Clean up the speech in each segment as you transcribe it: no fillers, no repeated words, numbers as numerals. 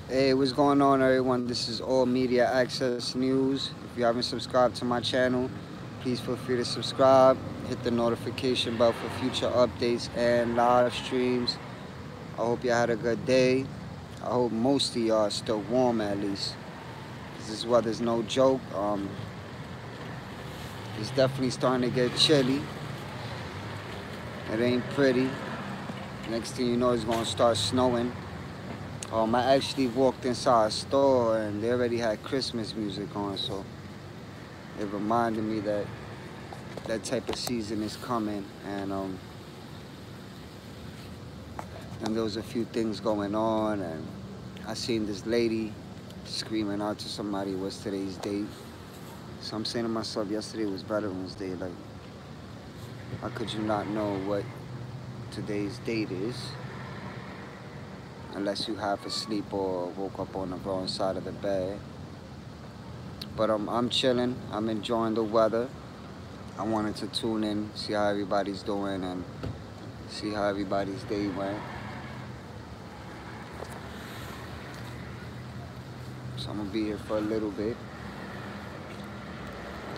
Hey, what's going on, everyone? This is All Media Access News. If you haven't subscribed to my channel, please feel free to subscribe. Hit the notification bell for future updates and live streams. I hope you had a good day. I hope most of y'all are still warm at least. 'Cause this weather's no joke. It's definitely starting to get chilly. It ain't pretty. Next thing you know, it's gonna start snowing. I actually walked inside a store and they already had Christmas music on, so it reminded me that that type of season is coming. And there was a few things going on, and I seen this lady screaming out to somebody, "What's today's date?" So I'm saying to myself, yesterday was Veterans Day. Like, how could you not know what today's date is? Unless you half asleep or woke up on the wrong side of the bed. But I'm chilling. I'm enjoying the weather. I wanted to tune in, see how everybody's doing, and see how everybody's day went. So I'm gonna be here for a little bit.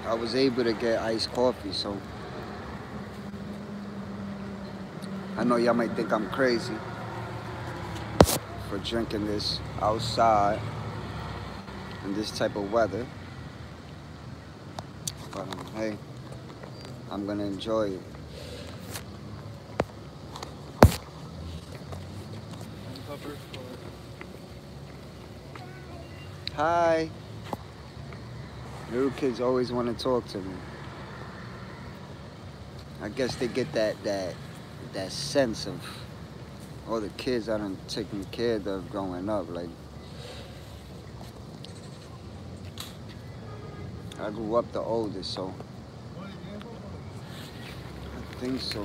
I was able to get iced coffee, so I know y'all might think I'm crazy for drinking this outside in this type of weather. But hey, I'm gonna enjoy it. Hi. Little kids always want to talk to me. I guess they get that sense of all the kids I done taken care of growing up. Like, I grew up the oldest, so I think so.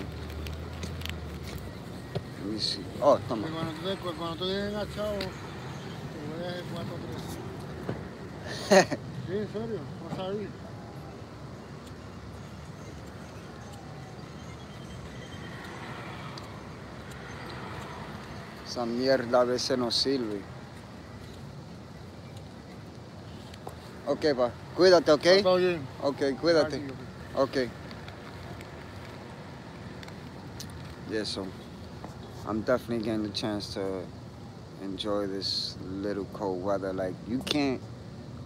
Let me see. Oh, toma. Cuando tú vienes agachado, te voy a hacer 4 Sí, en serio, vas a ir. Esa mierda a veces no sirve. Ok, pa. Cuídate, ok? Todo bien. Ok, cuídate. Ok. Yeah, so I'm definitely getting the chance to enjoy this little cold weather. Like, you can't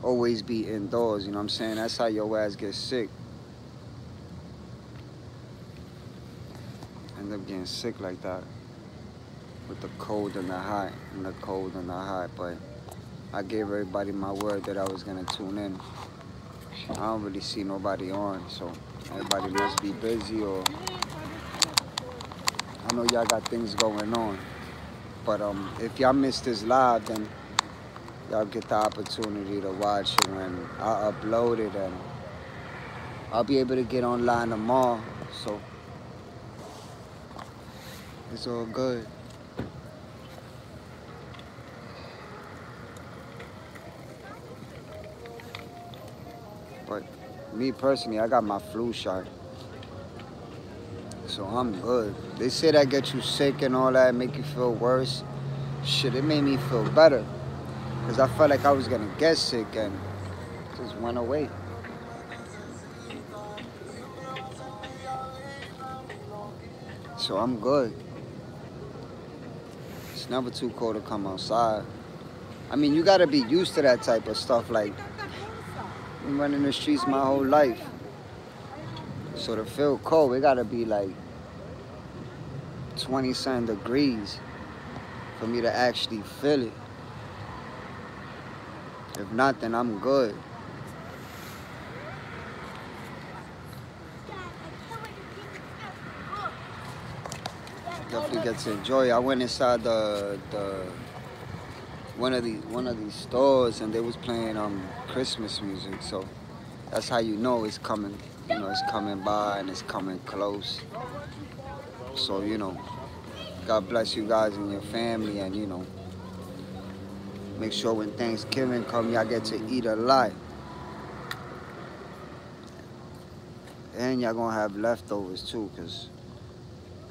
always be indoors, you know what I'm saying? That's how your ass gets sick. End up getting sick like that with the cold and the hot, and the cold and the hot. But I gave everybody my word that I was gonna tune in. I don't really see nobody on, so everybody must be busy, or I know y'all got things going on. But if y'all missed this live, then y'all get the opportunity to watch it when I upload it, and I'll be able to get online tomorrow, so it's all good. But me personally, I got my flu shot, so I'm good. They say that get you sick and all that, make you feel worse. Shit, it made me feel better, because I felt like I was gonna get sick and just went away. So I'm good. It's never too cold to come outside. I mean, you gotta be used to that type of stuff. Like, I'm running the streets my whole life. So to feel cold, it gotta be like 20-something degrees for me to actually feel it. If not, then I'm good. Definitely get to enjoy it. I went inside one of these stores, and they was playing Christmas music. So that's how you know it's coming. You know, it's coming by and it's coming close. So, you know, God bless you guys and your family, and, you know, make sure when Thanksgiving come, y'all get to eat a lot. And y'all gonna have leftovers too, because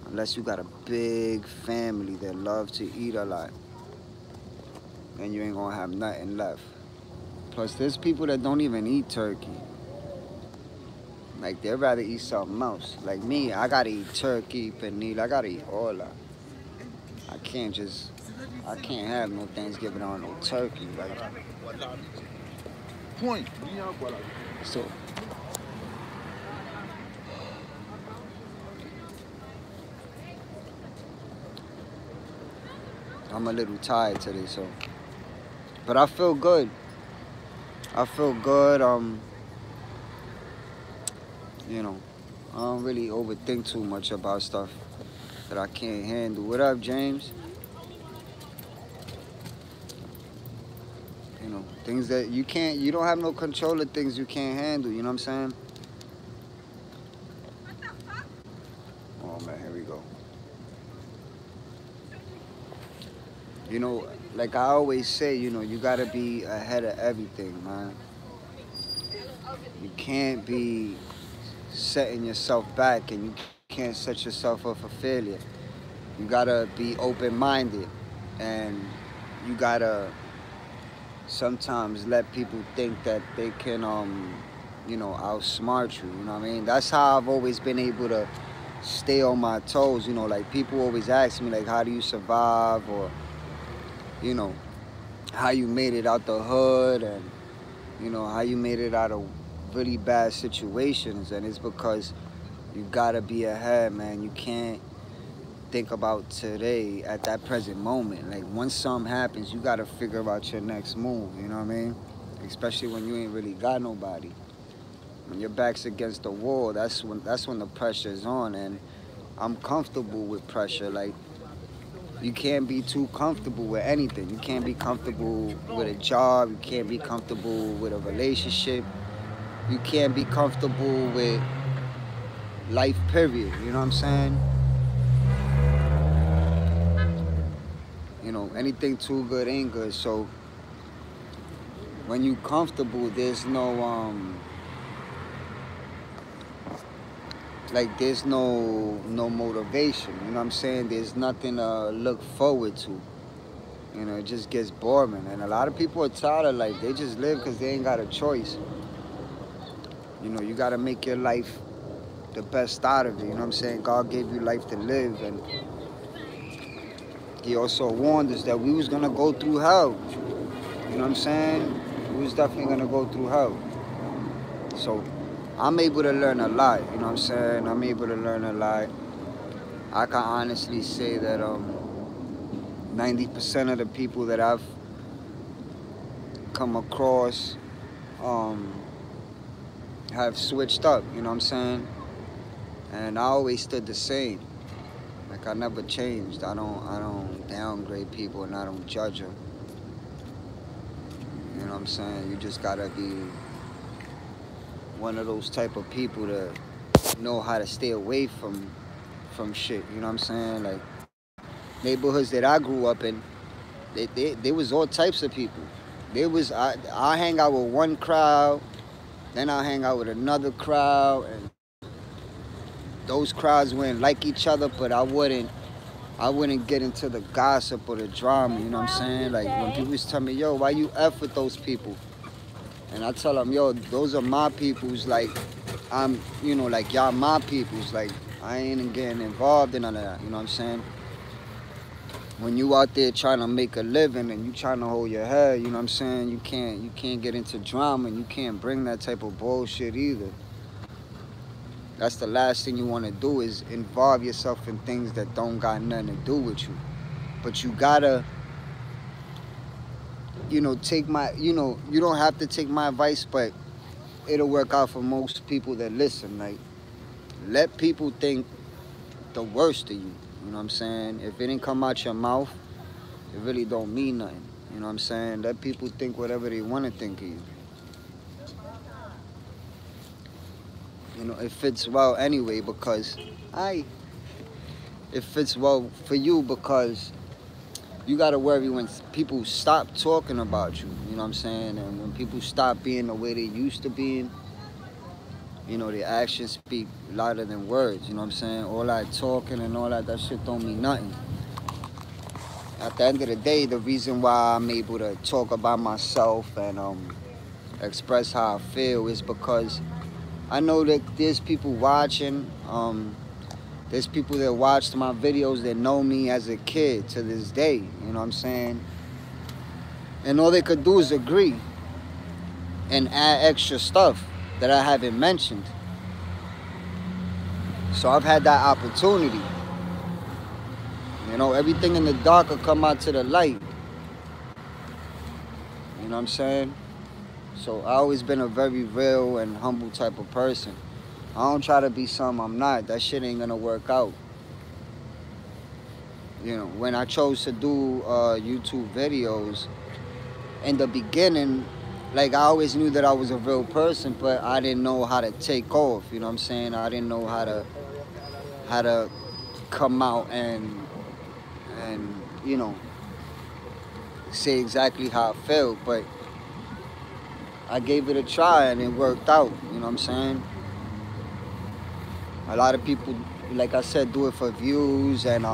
unless you got a big family that love to eat a lot. and you ain't gonna have nothing left. Plus, there's people that don't even eat turkey. Like, they'd rather eat something else. Like me, I gotta eat turkey, pernil, I gotta eat all that. I can't have no Thanksgiving on no turkey. Like, so, I'm a little tired today, so. But I feel good. I feel good. You know, I don't really overthink too much about stuff that I can't handle. What up, James? You know, things that you don't have no control of things you can't handle, you know what I'm saying? Oh man, here we go. You know, like I always say, you know, you gotta be ahead of everything, man. You can't be setting yourself back, and you can't set yourself up for failure. You gotta be open-minded, and you gotta sometimes let people think that they can, you know, outsmart you. You know what I mean? That's how I've always been able to stay on my toes. You know, like people always ask me, like, how do you survive, or you know, how you made it out the hood, and you know, how you made it out of really bad situations. And it's because you gotta be ahead, man. You can't think about today at that present moment. Like, once something happens, you gotta figure out your next move, you know what I mean? Especially when you ain't really got nobody. When your back's against the wall, that's when the pressure is on. And I'm comfortable with pressure. Like, you can't be too comfortable with anything. You can't be comfortable with a job. You can't be comfortable with a relationship. You can't be comfortable with life, period. You know what I'm saying? You know, anything too good ain't good. So when you comfortable, there's no like there's no motivation. You know what I'm saying? There's nothing to look forward to. You know, it just gets boring. And a lot of people are tired of life. They just live because they ain't got a choice. You know, you got to make your life the best out of it. You know what I'm saying? God gave you life to live, and he also warned us that we was going to go through hell. You know what I'm saying? We was definitely going to go through hell. So I'm able to learn a lot. You know what I'm saying? I'm able to learn a lot. I can honestly say that 90% of the people that I've come across have switched up, you know what I'm saying? And I always stood the same. Like, I never changed. I don't downgrade people, and I don't judge them. You know what I'm saying? You just gotta be one of those type of people to know how to stay away from shit. You know what I'm saying? Like, neighborhoods that I grew up in, there was all types of people. I hang out with one crowd, then I hang out with another crowd, and those crowds wouldn't like each other, but I wouldn't get into the gossip or the drama, you know what I'm saying? Like, when people tell me, yo, why you F with those people? And I tell them, yo, those are my peoples. Like, I'm, you know, like, y'all my peoples. Like, I ain't getting involved in none of that, you know what I'm saying? When you out there trying to make a living and you trying to hold your head, you know what I'm saying? You can't get into drama, and you can't bring that type of bullshit either. That's the last thing you want to do, is involve yourself in things that don't got nothing to do with you. But you gotta, you know, you don't have to take my advice, but it'll work out for most people that listen. Like, let people think the worst of you. You know what I'm saying? If it didn't come out your mouth, it really don't mean nothing. You know what I'm saying? Let people think whatever they want to think of you. You know, it fits well anyway, because it fits well for you, because you got to worry when people stop talking about you. You know what I'm saying? And when people stop being the way they used to be, you know, their actions speak louder than words. You know what I'm saying? All that talking and all that shit don't mean nothing. at the end of the day, the reason why I'm able to talk about myself and express how I feel is because I know that there's people watching. There's people that watched my videos that know me as a kid to this day. You know what I'm saying? And all they could do is agree and add extra stuff that I haven't mentioned. So I've had that opportunity. You know, everything in the dark will come out to the light. You know what I'm saying? So I always been a very real and humble type of person. I don't try to be something I'm not. That shit ain't gonna work out. You know, when I chose to do YouTube videos, in the beginning, like I always knew that I was a real person, but I didn't know how to take off. You know what I'm saying? I didn't know how to come out and you know, say exactly how I felt. But I gave it a try and it worked out. You know what I'm saying? A lot of people, like I said, do it for views and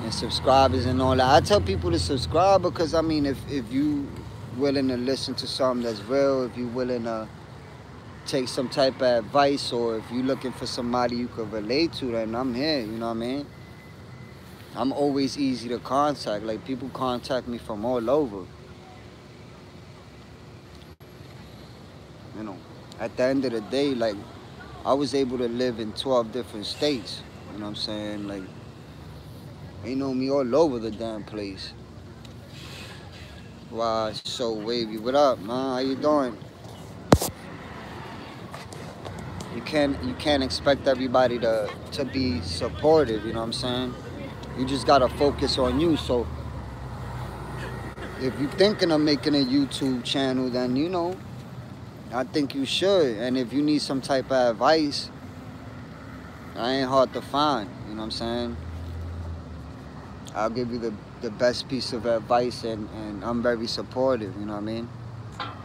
subscribers and all that. I tell people to subscribe because, I mean, if you willing to listen to something that's real, if you willing to take some type of advice, or if you looking for somebody you could relate to, then I'm here, you know what I mean? I'm always easy to contact. Like, people contact me from all over. You know, at the end of the day, like, I was able to live in 12 different states, you know what I'm saying? Like, they know me all over the damn place. Wow, so wavy. What up, man? How you doing? You can't expect everybody to be supportive, you know what I'm saying? You just gotta focus on you. So if you're thinking of making a YouTube channel, then you know, I think you should. And if you need some type of advice, I ain't hard to find, you know what I'm saying? I'll give you the best piece of advice, and I'm very supportive, you know what I mean?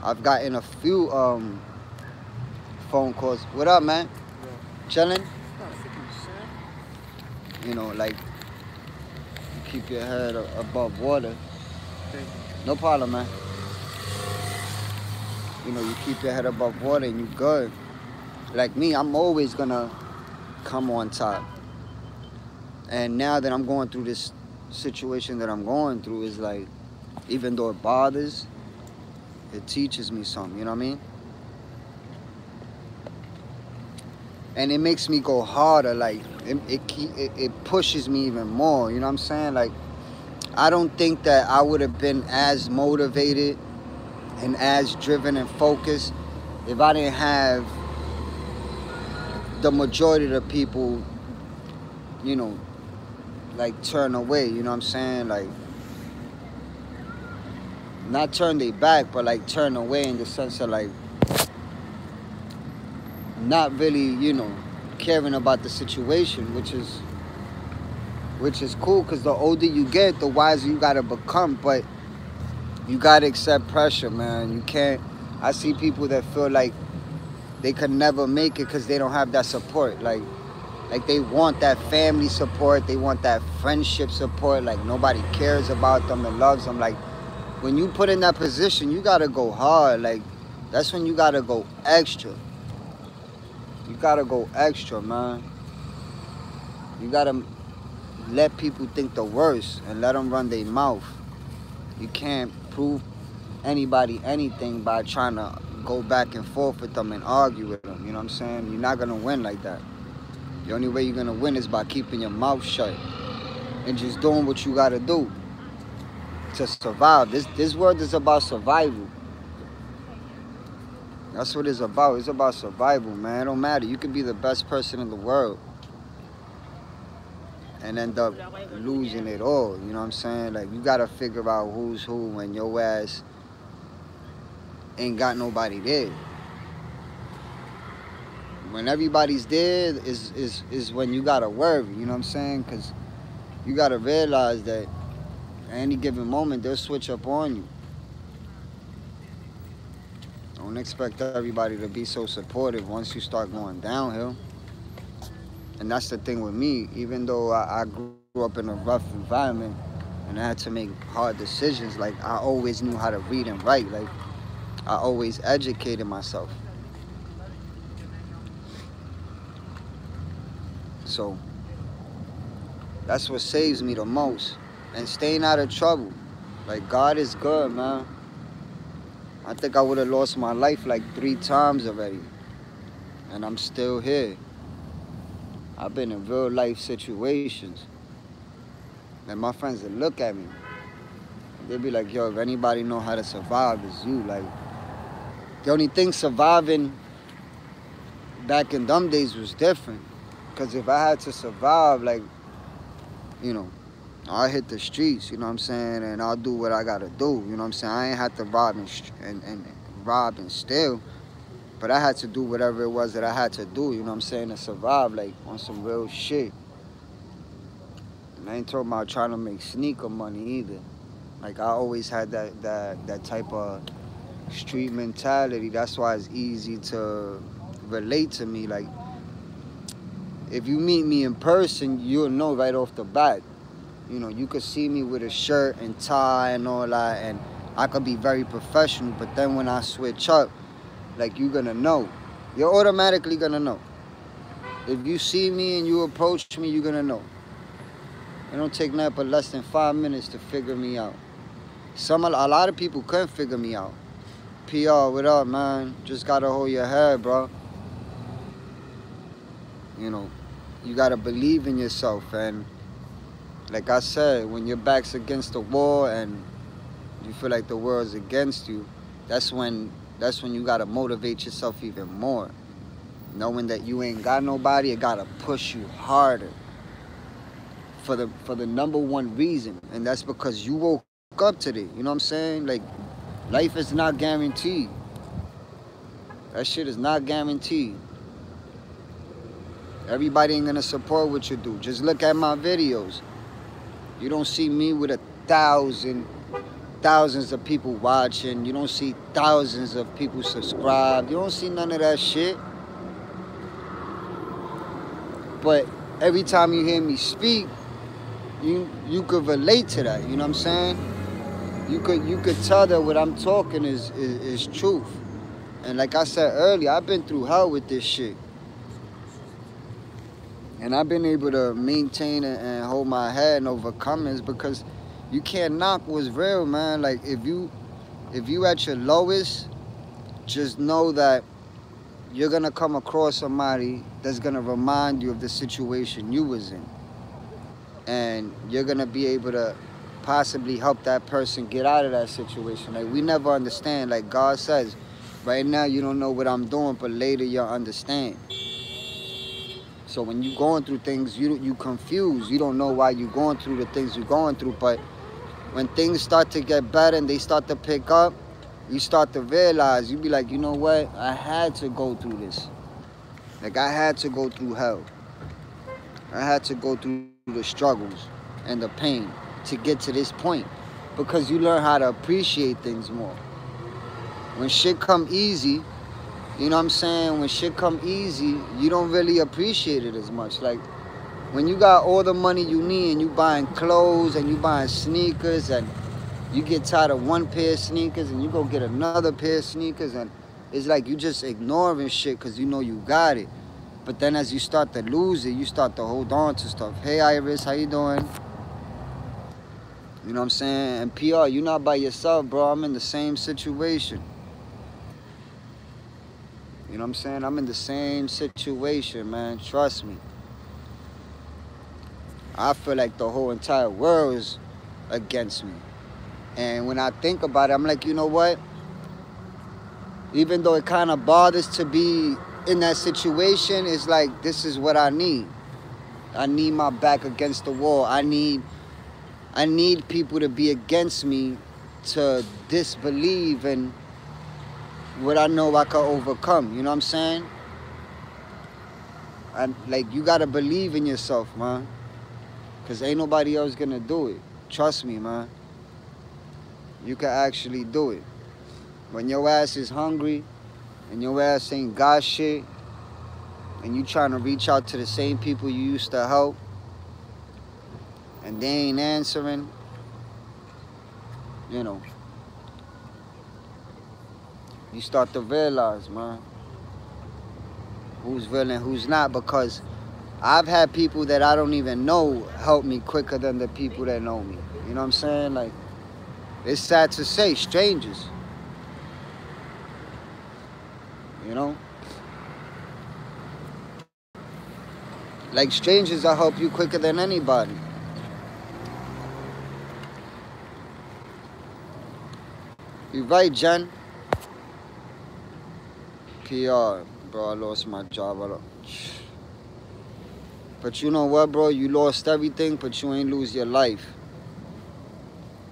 I've gotten a few phone calls. What up, man? Yeah. Chilling? You know, like, you keep your head above water. Thank you. No problem, man. You know, you keep your head above water and you good. Like me, I'm always gonna come on top. And now that I'm going through this situation that I'm going through, is like, even though it bothers, it teaches me something, you know what I mean? And it makes me go harder. Like, it pushes me even more, you know what I'm saying? Like, I don't think that I would have been as motivated and as driven and focused if I didn't have the majority of the people, you know, like, turn away, you know what I'm saying? Like, not turn their back, but like turn away in the sense of like not really, you know, caring about the situation, which is cool, because the older you get, the wiser you gotta become. But you gotta accept pressure, man. You can't. I see people that feel like they could never make it because they don't have that support. Like they want that family support, they want that friendship support. Like, nobody cares about them and loves them. Like, when you put in that position, you gotta go hard. Like, that's when you gotta go extra. You gotta go extra, man. You gotta let people think the worst and let them run their mouth. You can't prove anybody anything by trying to go back and forth with them and argue with them. You know what I'm saying? You're not gonna win like that. The only way you're gonna win is by keeping your mouth shut and just doing what you gotta do to survive. This world is about survival. That's what it's about. It's about survival, man. It don't matter. You could be the best person in the world and end up losing it all. You know what I'm saying? Like, you gotta figure out who's who when your ass ain't got nobody there. When everybody's there is when you gotta worry, you know what I'm saying? Because you gotta realize that at any given moment they'll switch up on you. Don't expect everybody to be so supportive once you start going downhill. And that's the thing with me. Even though I grew up in a rough environment, and I had to make hard decisions. Like, I always knew how to read and write. Like, I always educated myself. So that's what saves me the most. And staying out of trouble. Like, God is good, man. I think I would have lost my life like 3 times already. And I'm still here. I've been in real life situations. And my friends would look at me. They'd be like, yo, if anybody know how to survive, it's you. Like, the only thing surviving back in them days was different. Because if I had to survive, like, you know, I'll hit the streets, you know what I'm saying? And I'll do what I got to do, you know what I'm saying? I ain't had to rob and steal. But I had to do whatever it was that I had to do, you know what I'm saying, to survive, like, on some real shit. And I ain't talking about trying to make sneaker money either. Like, I always had that type of street mentality. That's why it's easy to relate to me. Like, if you meet me in person, you'll know right off the bat. You know, you could see me with a shirt and tie and all that, and I could be very professional. But then when I switch up, like, you're gonna know. You're automatically gonna know. If you see me and you approach me, you're gonna know. It don't take nothing but less than 5 minutes to figure me out. A lot of people couldn't figure me out. PR, what up, man? Just gotta hold your head, bro. You know, you gotta believe in yourself. And like I said, when your back's against the wall and you feel like the world's against you, that's when you gotta motivate yourself even more. Knowing that you ain't got nobody, it gotta push you harder. For the #1 reason, and that's because you woke up today. You know what I'm saying? Like, life is not guaranteed. That shit is not guaranteed. Everybody ain't gonna support what you do. Just look at my videos. You don't see me with thousands of people watching. You don't see thousands of people subscribed. You don't see none of that shit. But every time you hear me speak, you could relate to that. You know what I'm saying? You could tell that what I'm talking is truth. And like I said earlier, I've been through hell with this shit. And I've been able to maintain and hold my head and overcome it, because you can't knock what's real, man. Like, if you at your lowest, just know that you're gonna come across somebody that's gonna remind you of the situation you was in. And you're gonna be able to possibly help that person get out of that situation. Like, we never understand. Like God says, right now you don't know what I'm doing, but later you'll understand. So when you're going through things, you confused. You don't know why you're going through the things you're going through. But when things start to get better and they start to pick up, you start to realize, you be like, you know what? I had to go through this. Like, I had to go through hell. I had to go through the struggles and the pain to get to this point, because you learn how to appreciate things more. When shit come easy, you know what I'm saying? When shit come easy, you don't really appreciate it as much. Like, when you got all the money you need and you buying clothes and you buying sneakers, and you get tired of one pair of sneakers and you go get another pair of sneakers, and it's like you just ignoring shit because you know you got it. But then as you start to lose it, you start to hold on to stuff. Hey, Iris, how you doing? You know what I'm saying? And PR, you're not by yourself, bro. I'm in the same situation. You know what I'm saying? I'm in the same situation, man. Trust me. I feel like the whole entire world is against me. And when I think about it, I'm like, you know what? Even though it kind of bothers to be in that situation, it's like, this is what I need. I need my back against the wall. I need people to be against me to disbelieve in what I know I can overcome. You know what I'm saying? Like, you got to believe in yourself, man. Because ain't nobody else going to do it. Trust me, man. You can actually do it. When your ass is hungry and your ass ain't got shit, and you trying to reach out to the same people you used to help, and they ain't answering, you know, you start to realize, man, who's real and who's not, because I've had people that I don't even know help me quicker than the people that know me. You know what I'm saying? Like, it's sad to say, strangers. You know? Like, strangers will help you quicker than anybody. You right, Jen? PR, bro, I lost my job. But you know what, bro? You lost everything, but you ain't lose your life.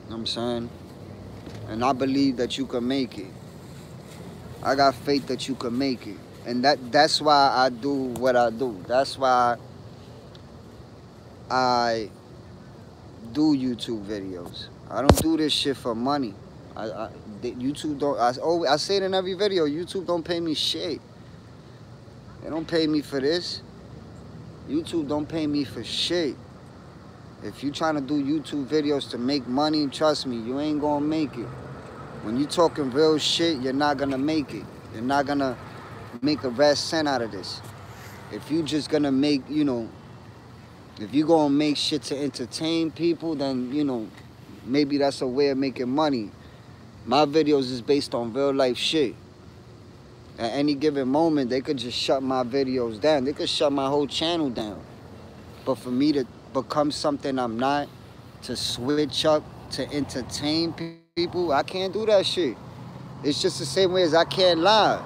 You know what I'm saying? And I believe that you can make it. I got faith that you can make it. And that's why I do what I do. That's why I do YouTube videos. I don't do this shit for money. YouTube don't, I say it in every video, YouTube don't pay me shit. They don't pay me for this. YouTube don't pay me for shit. If you trying to do YouTube videos to make money, trust me, you ain't gonna make it. When you talking real shit, you're not gonna make it. You're not gonna make a red cent out of this. If you just gonna make, you know, if you gonna make shit to entertain people, then, you know, maybe that's a way of making money. My videos is based on real life shit. At any given moment, they could just shut my videos down. They could shut my whole channel down. But for me to become something I'm not, to switch up, to entertain people, I can't do that shit. It's just the same way as I can't lie.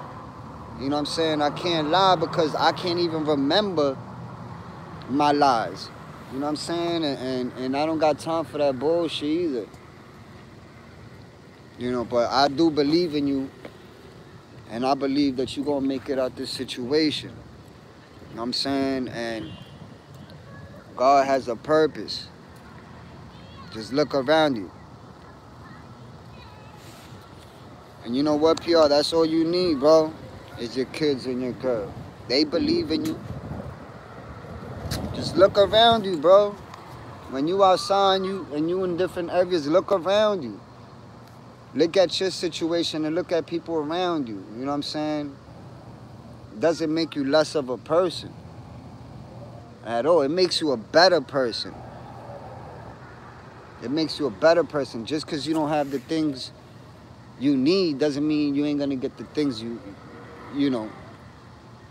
You know what I'm saying? I can't lie because I can't even remember my lies. You know what I'm saying? And I don't got time for that bullshit either. You know, but I do believe in you. And I believe that you're going to make it out this situation. You know what I'm saying? And God has a purpose. Just look around you. And you know what, PR? That's all you need, bro. Is your kids and your girl. They believe in you. Just look around you, bro. When you outside and you in different areas, look around you. Look at your situation and look at people around you. You know what I'm saying? Doesn't make you less of a person at all. It makes you a better person. It makes you a better person. Just because you don't have the things you need doesn't mean you ain't gonna get the things you know,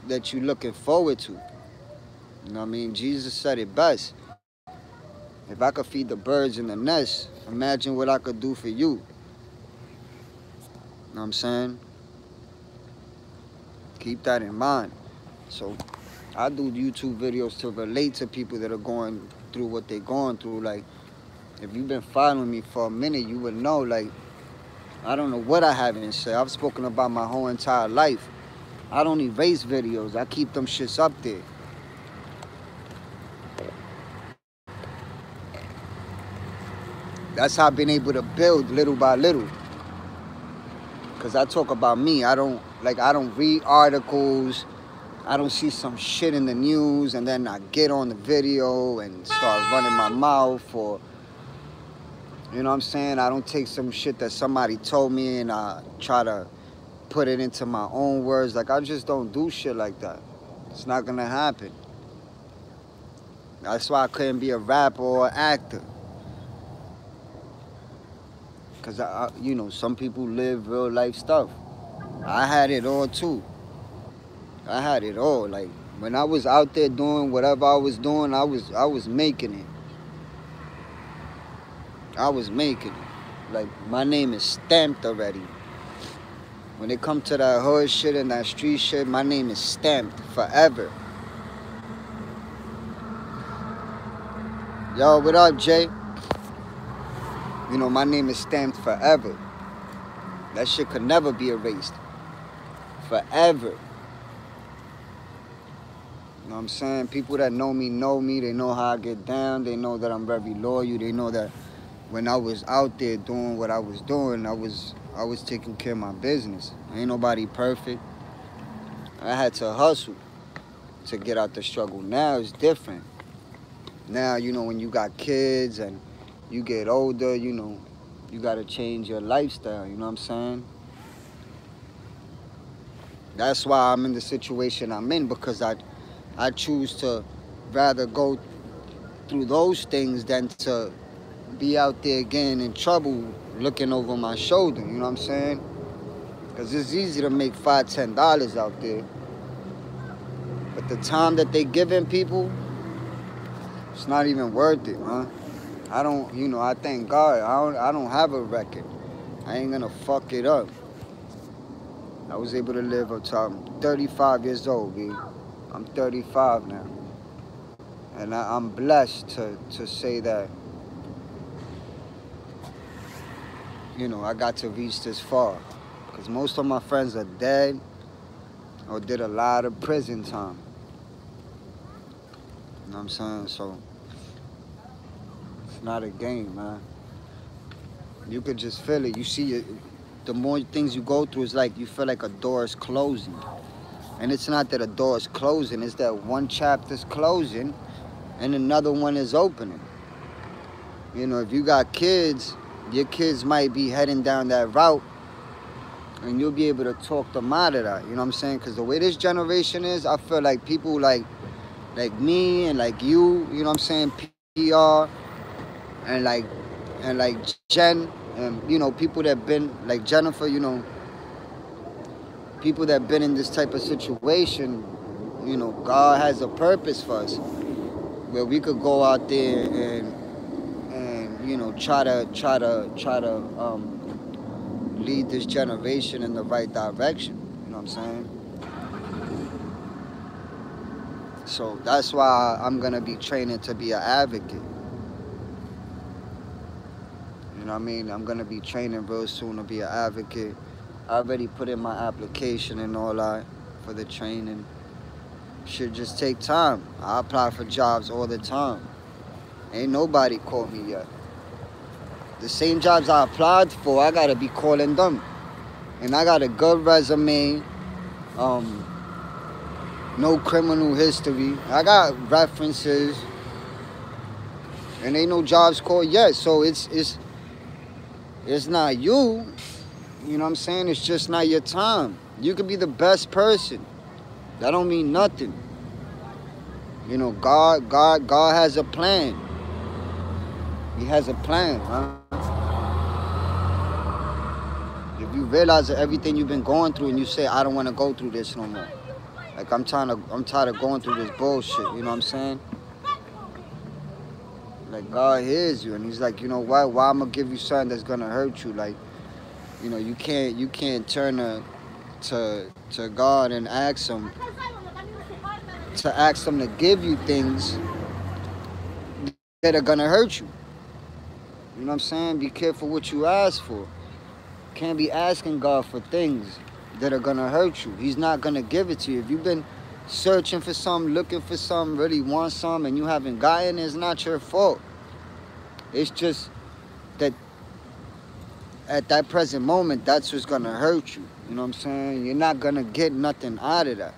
that you looking forward to. You know what I mean? Jesus said it best. If I could feed the birds in the nest, imagine what I could do for you. You know what I'm saying? Keep that in mind. So I do YouTube videos to relate to people that are going through what they're going through. Like, if you've been following me for a minute, you would know, like, I don't know what I haven't said. I've spoken about my whole entire life. I don't erase videos. I keep them shits up there. That's how I've been able to build little by little. Because I talk about me. I don't read articles. I don't see some shit in the news and then I get on the video and start running my mouth, or, you know what I'm saying? I don't take some shit that somebody told me and I try to put it into my own words. Like, I just don't do shit like that. It's not gonna happen. That's why I couldn't be a rapper or an actor. Because, you know, some people live real life stuff. I had it all too. I had it all. Like, when I was out there doing whatever I was doing, I was making it. I was making it. Like, my name is stamped already. When it comes to that hood shit and that street shit, my name is stamped forever. Yo, what up, Jay? You know, my name is stamped forever. That shit could never be erased. Forever. You know what I'm saying? People that know me. They know how I get down. They know that I'm very loyal. They know that when I was out there doing what I was doing, I was taking care of my business. Ain't nobody perfect. I had to hustle to get out the struggle. Now it's different. Now, you know, when you got kids and you get older, you know, You gotta change your lifestyle, you know what I'm saying? That's why I'm in the situation I'm in, because I choose to rather go through those things than to be out there getting in trouble looking over my shoulder, you know what I'm saying? Because it's easy to make $5, $10 out there. But the time that they giving people, it's not even worth it, man. I don't, I thank God. I don't have a record. I ain't gonna fuck it up. I was able to live up to I'm 35 years old, B. I'm 35 now. And I'm blessed to say that, I got to reach this far. Because most of my friends are dead or did a lot of prison time. You know what I'm saying? So, it's not a game, man. You could just feel it. You see it. The more things you go through, it's like you feel like a door is closing. And it's not that a door is closing, it's that one chapter's closing and another one is opening. If you got kids, your kids might be heading down that route and you'll be able to talk them out of that. You know what I'm saying? Because the way this generation is, I feel like people like me and like you know what I'm saying, PR, and like Jen, and people that been like Jennifer, people that been in this type of situation, God has a purpose for us where we could go out there and try to lead this generation in the right direction. You know what I'm saying? So that's why I'm gonna be training to be an advocate. You know what I mean? I'm gonna be training real soon to be an advocate. I already put in my application and all that for the training. Should just take time. I apply for jobs all the time. Ain't nobody called me yet. The same jobs I applied for, I gotta be calling them. And I got a good resume, no criminal history. I got references, and ain't no jobs called yet. So it's not you. You know what I'm saying? It's just not your time. You could be the best person. That don't mean nothing. God has a plan. He has a plan, man. If you realize that everything you've been going through and you say, I don't want to go through this no more. Like, I'm tired of going through this bullshit, you know what I'm saying? Like, God hears you, and he's like, you know what? Why I'm going to give you something that's going to hurt you? Like, you can't turn to God and ask him to give you things that are going to hurt you. You know what I'm saying? Be careful what you ask for. Can't be asking God for things that are gonna hurt you. He's not gonna give it to you. If you've been searching for something, looking for something, really want something, and you haven't gotten it, it's not your fault. It's just that at that present moment, that's what's gonna hurt you. You know what I'm saying? You're not gonna get nothing out of that.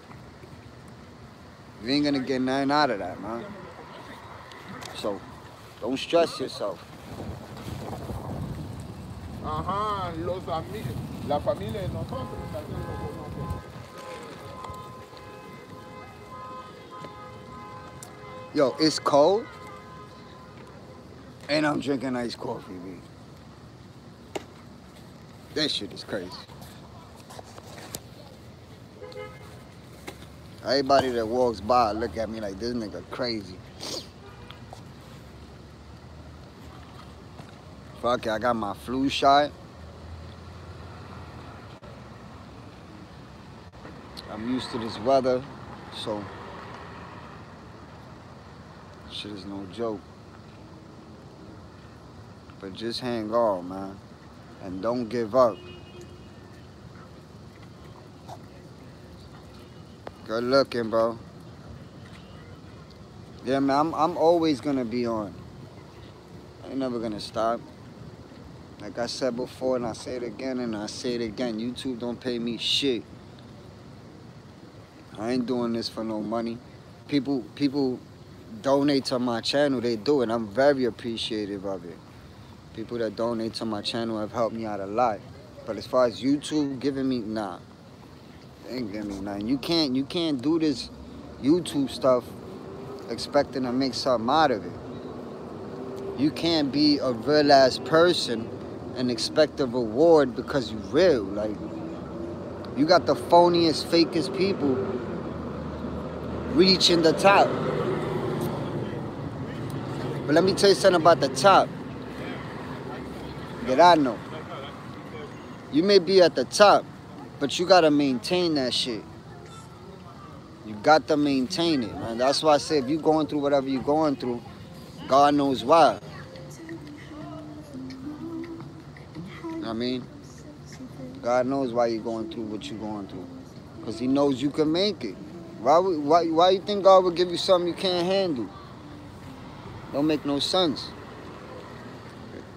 You ain't gonna get nothing out of that, man. So, don't stress yourself. Ajá, los amigos, la familia de nosotros también lo conocen. Yo, it's cold, and I'm drinking iced coffee, man. That shit is crazy. Everybody that walks by look at me like this nigga crazy. Fuck it, I got my flu shot. I'm used to this weather, so shit is no joke. But just hang on, man, and don't give up. Good looking, bro. Yeah, man, I'm always gonna be on. I ain't never gonna stop. Like I said before, and I say it again, and I say it again, YouTube don't pay me shit. I ain't doing this for no money. People donate to my channel, they do it. I'm very appreciative of it. People that donate to my channel have helped me out a lot. But as far as YouTube giving me, nah. They ain't giving me nothing. You can't do this YouTube stuff expecting to make something out of it. You can't be a real ass person and expect a reward because you real. Like, you got the phoniest, fakest people reaching the top. But let me tell you something about the top that I know. You may be at the top, but you gotta maintain that shit. You got to maintain it, man. That's why I say if you're going through whatever you're going through, God knows why. You know what I mean? God knows why you're going through what you're going through. Because he knows you can make it. Why you think God would give you something you can't handle? Don't make no sense.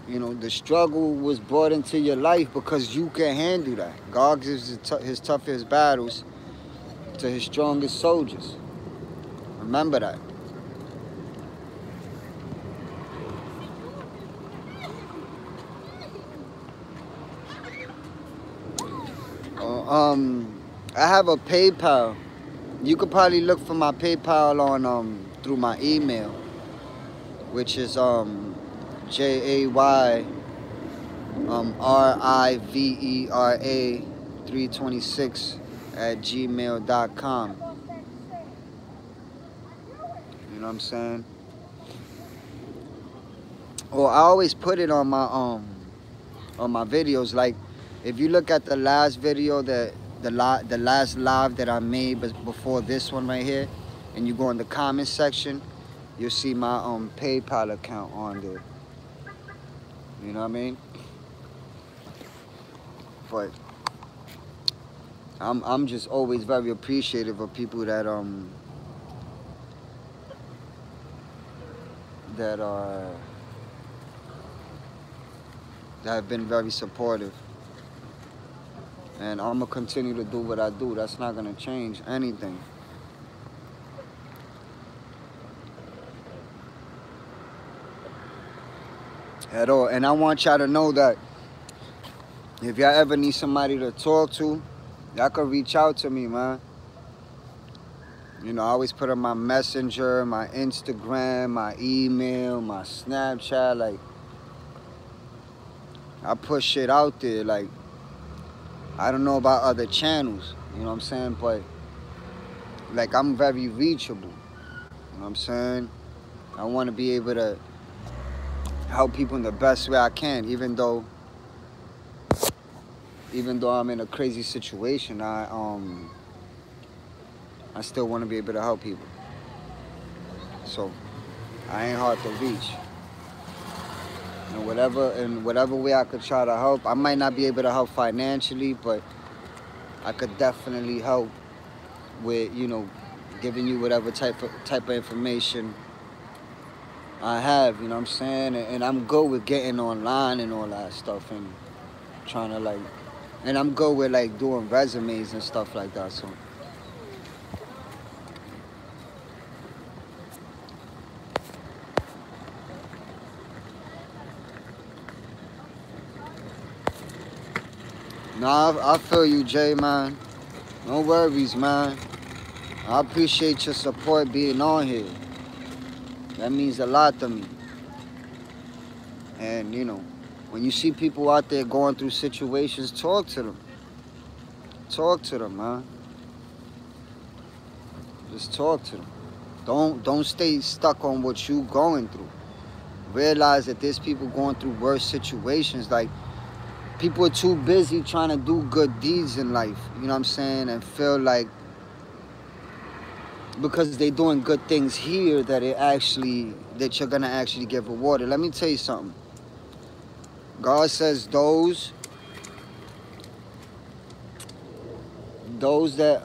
You know, the struggle was brought into your life because you can handle that. God gives his toughest battles to his strongest soldiers. Remember that. I have a PayPal. You could probably look for my PayPal on through my email, which is JAYRIVERA326@gmail.com. You know what I'm saying? Or I always put it on my videos. Like, if you look at the last video, the last live that I made before this one right here, and you go in the comment section, you'll see my PayPal account on there. You know what I mean? But I'm just always very appreciative of people that have been very supportive. And I'm gonna continue to do what I do. That's not gonna change anything. At all. And I want y'all to know that if y'all ever need somebody to talk to, y'all can reach out to me, man. You know, I always put on my Messenger, my Instagram, my email, my Snapchat. Like, I put shit out there. Like, I don't know about other channels, you know what I'm saying? But, like, I'm very reachable. You know what I'm saying? I want to be able to help people in the best way I can, even though I'm in a crazy situation. I still want to be able to help people. So I ain't hard to reach. And whatever way I could try to help, I might not be able to help financially, but I could definitely help with, you know, giving you whatever type of information I have, you know what I'm saying? And I'm good with getting online and all that stuff and trying to, like, and I'm good with, like, doing resumes and stuff like that, so. Nah, I feel you, Jay, man. No worries, man. I appreciate your support being on here. That means a lot to me. And, you know, when you see people out there going through situations, talk to them. Talk to them, man. Just talk to them. Don't stay stuck on what you going through. Realize that there's people going through worse situations. Like, people are too busy trying to do good deeds in life, you know what I'm saying? And feel like because they're doing good things here that you're gonna actually get rewarded. Let me tell you something. God says those that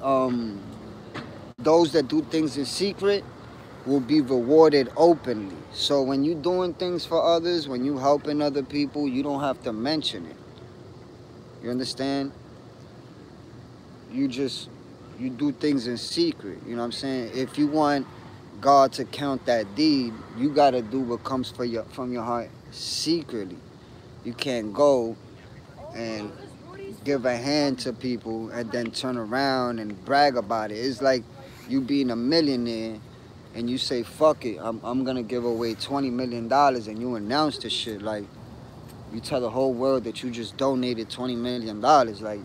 do things in secret will be rewarded openly. So when you're doing things for others, when you're helping other people, you don't have to mention it. You understand? You do things in secret. You know what I'm saying? If you want God to count that deed, you got to do what comes from your heart secretly. You can't go and give a hand to people and then turn around and brag about it. It's like you being a millionaire and you say, fuck it, I'm gonna give away $20 million and you announce this shit. Like, you tell the whole world that you just donated $20 million. Like,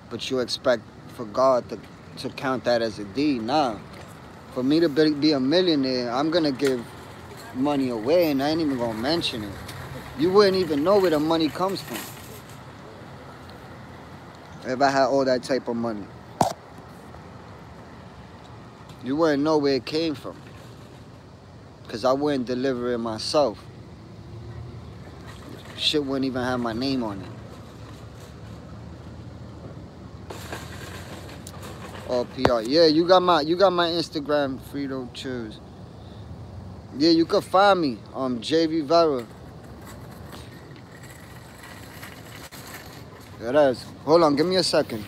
but you expect for God to count that as a deed. Nah. For me to be a millionaire, I'm gonna give money away and I ain't even gonna mention it. You wouldn't even know where the money comes from if I had all that type of money. You wouldn't know where it came from because I wouldn't deliver it myself. Shit wouldn't even have my name on it. All PR. Yeah, you got my Instagram, Frito Choose. Yeah, you can find me JV Vera. Yeah, that is. Hold on, give me a second.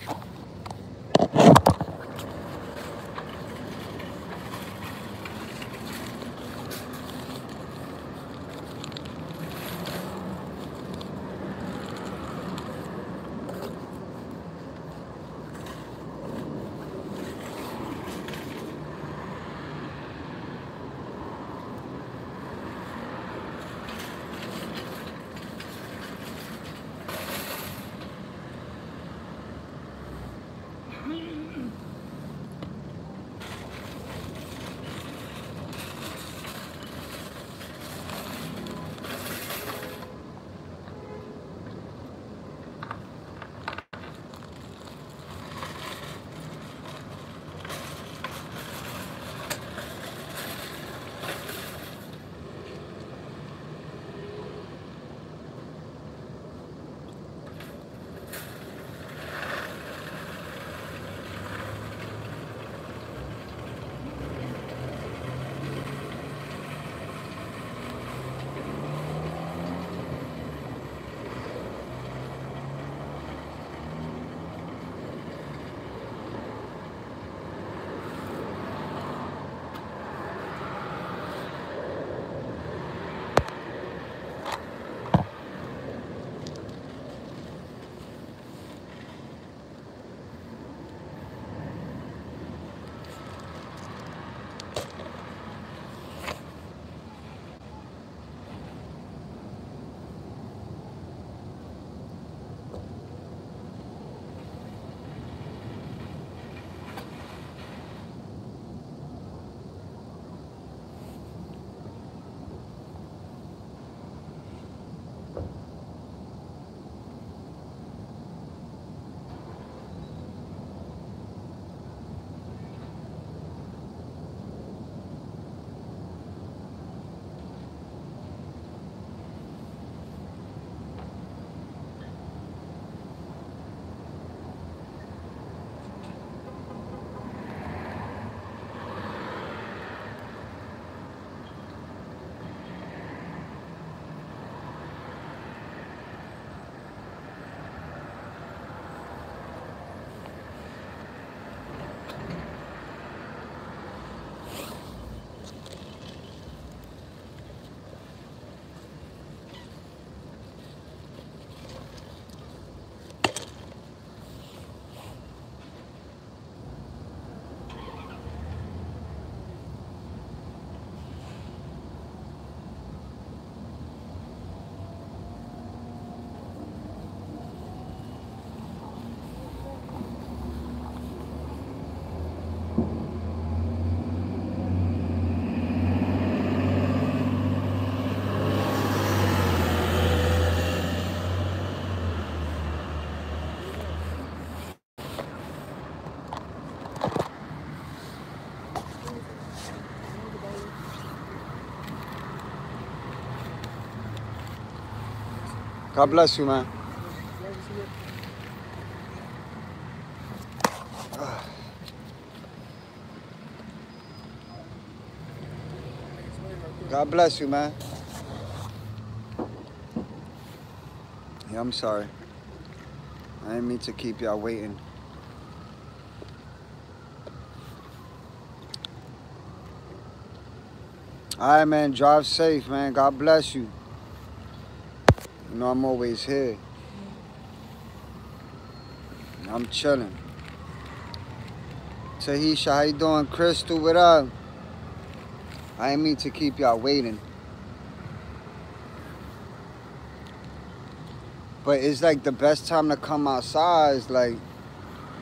God bless you, man. God bless you, man. Yeah, I'm sorry. I didn't mean to keep y'all waiting. All right, man. Drive safe, man. God bless you. You know, I'm always here. I'm chilling. Tahisha, how you doing? Crystal, what up? I ain't mean to keep y'all waiting. But it's like the best time to come outside is like,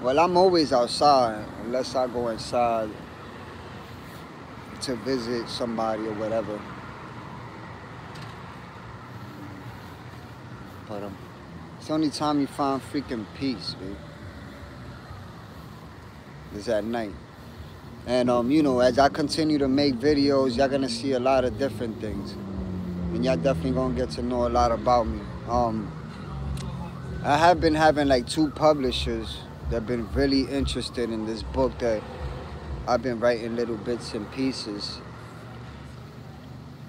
well, I'm always outside unless I go inside to visit somebody or whatever. But it's the only time you find freaking peace, dude. Is at night. And you know, as I continue to make videos, y'all gonna see a lot of different things. And y'all definitely gonna get to know a lot about me. I have been having like 2 publishers that have been really interested in this book that I've been writing little bits and pieces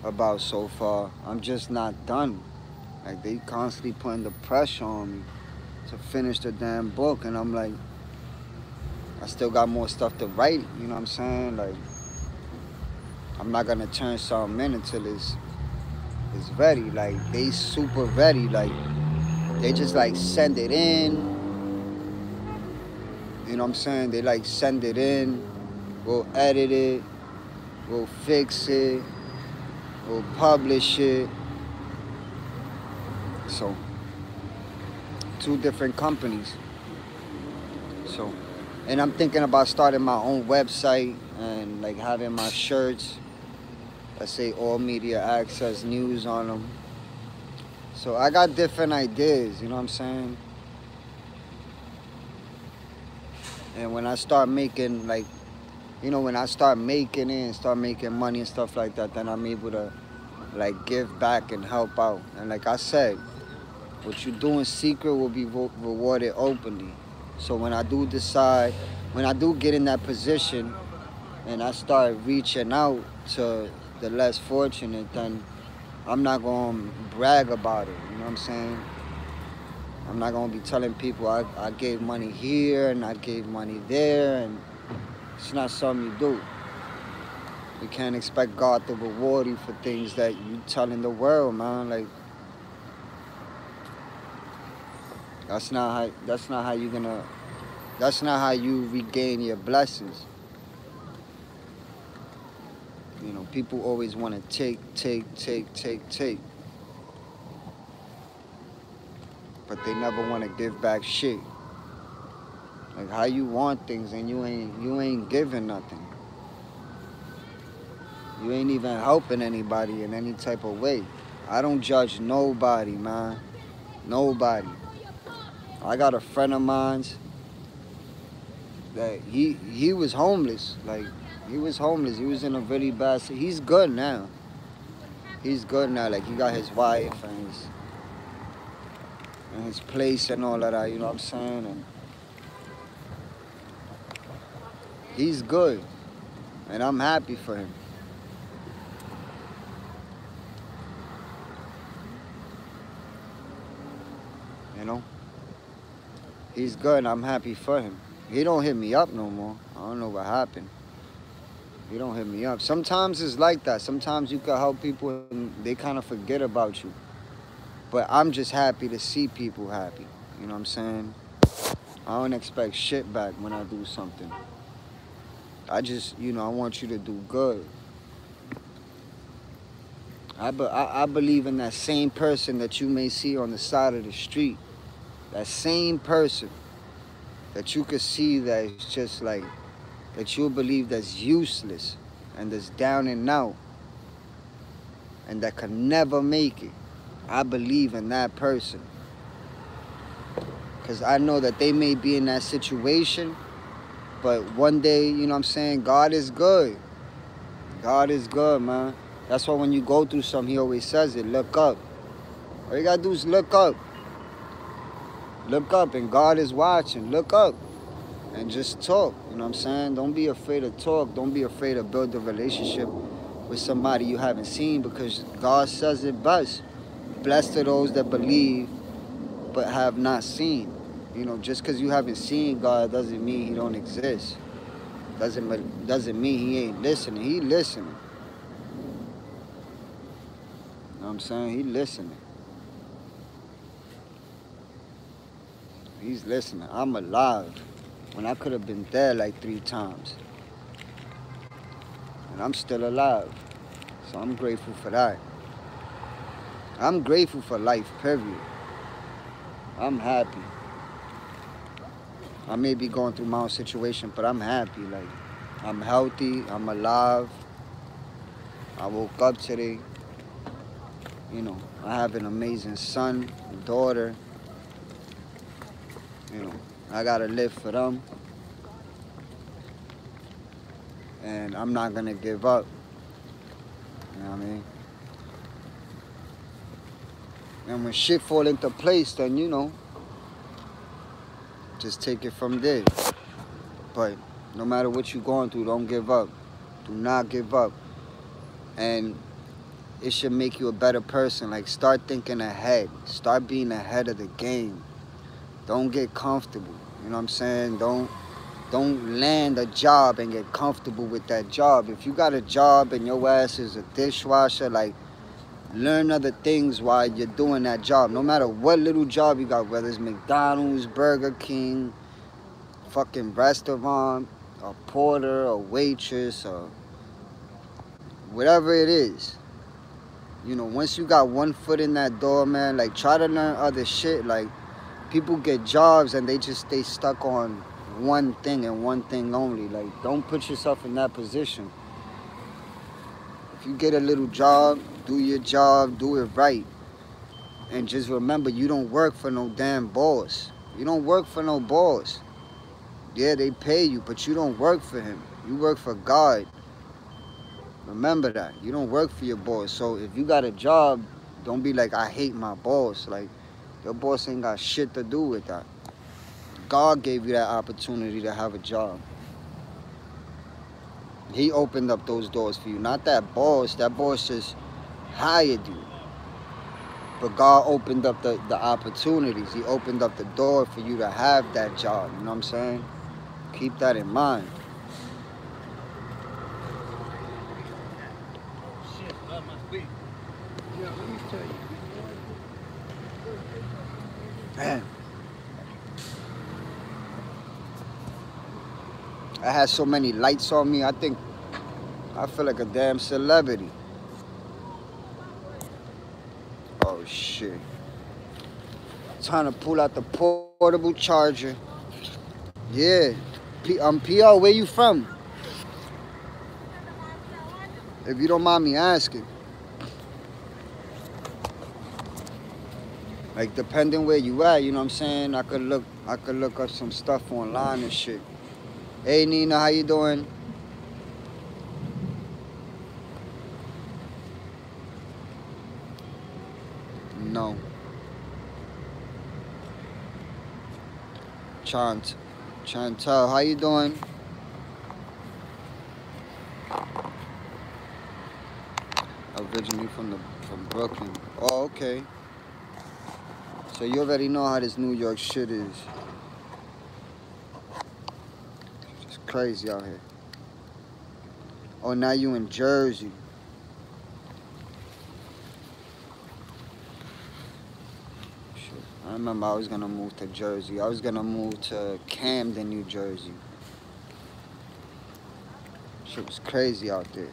about so far. I'm just not done. Like, they constantly putting the pressure on me to finish the damn book, and I'm like, I still got more stuff to write, you know what I'm saying? Like, I'm not gonna turn something in until it's ready. Like, they super ready. Like, they just like send it in. You know what I'm saying? They like send it in, we'll edit it, we'll fix it, we'll publish it. So, 2 different companies. So, and I'm thinking about starting my own website and like having my shirts that say All Media Access News on them. So I got different ideas, you know what I'm saying? And when I start making, like, you know, when I start making it and start making money and stuff like that, then I'm able to like give back and help out. And like I said, what you do in secret will be rewarded openly. So when I do decide, when I do get in that position and I start reaching out to the less fortunate, then I'm not going to brag about it, you know what I'm saying? I'm not going to be telling people I gave money here and I gave money there, and it's not something you do. You can't expect God to reward you for things that you telling the world, man. Like, that's not how you regain your blessings. You know, people always want to take. But they never want to give back shit. Like, how you want things and you ain't giving nothing. You ain't even helping anybody in any type of way. I don't judge nobody, man. Nobody. I got a friend of mine that he was homeless. Like, he was homeless. He was in a really bad state. He's good now. He's good now. Like, he got his wife and his place and all of that, you know what I'm saying? And he's good. And I'm happy for him. You know? He's good and I'm happy for him. He don't hit me up no more. I don't know what happened. He don't hit me up. Sometimes it's like that. Sometimes you can help people and they kind of forget about you. But I'm just happy to see people happy. You know what I'm saying? I don't expect shit back when I do something. I just, you know, I want you to do good. I believe in that same person that you may see on the side of the street. That same person that you could see that is just like, that you'll believe that's useless and that's down and out and that can never make it. I believe in that person. Because I know that they may be in that situation, but one day, you know what I'm saying, God is good. God is good, man. That's why when you go through something, he always says it, look up. All you gotta do is look up. Look up, and God is watching. Look up and just talk, you know what I'm saying? Don't be afraid to talk. Don't be afraid to build a relationship with somebody you haven't seen, because God says it best. Blessed are those that believe but have not seen. You know, just because you haven't seen God doesn't mean he don't exist. Doesn't mean he ain't listening. He listening. You know what I'm saying? He listening. He's listening. I'm alive when I could have been dead like 3 times. And I'm still alive. So I'm grateful for that. I'm grateful for life, period. I'm happy. I may be going through my own situation, but I'm happy. Like, I'm healthy. I'm alive. I woke up today. You know, I have an amazing son, daughter. You know, I gotta live for them. And I'm not gonna give up. You know what I mean? And when shit fall into place, then, you know, just take it from there. But no matter what you're going through, don't give up. Do not give up. And it should make you a better person. Like, start thinking ahead. Start being ahead of the game. Don't get comfortable. You know what I'm saying? Don't land a job and get comfortable with that job. If you got a job and your ass is a dishwasher, like, learn other things while you're doing that job. No matter what little job you got, whether it's McDonald's, Burger King, fucking restaurant, a porter, a waitress, or whatever it is. You know, once you got one foot in that door, man, like, try to learn other shit. Like, people get jobs and they just stay stuck on one thing and one thing only. Like, don't put yourself in that position. If you get a little job, do your job, do it right. And just remember, you don't work for no damn boss. You don't work for no boss. Yeah, they pay you, but you don't work for him. You work for God. Remember that. You don't work for your boss. So if you got a job, don't be like, I hate my boss. Like, your boss ain't got shit to do with that. God gave you that opportunity to have a job. He opened up those doors for you. Not that boss. That boss just hired you. But God opened up the opportunities. He opened up the door for you to have that job. You know what I'm saying? Keep that in mind. Shit, that must be. Yeah, let me tell you. Man. I had so many lights on me. I feel like a damn celebrity. Oh, shit. Time to pull out the portable charger. Yeah. PR, where you from? If you don't mind me asking. Like, depending where you at, you know what I'm saying? I could look up some stuff online and shit. Hey, Nina, how you doing? No. Chantal, how you doing? Originally from Brooklyn. Oh, okay. So you already know how this New York shit is. It's crazy out here. Oh, now you in Jersey. Shit. I remember I was gonna move to Jersey. I was gonna move to Camden, New Jersey. Shit was crazy out there.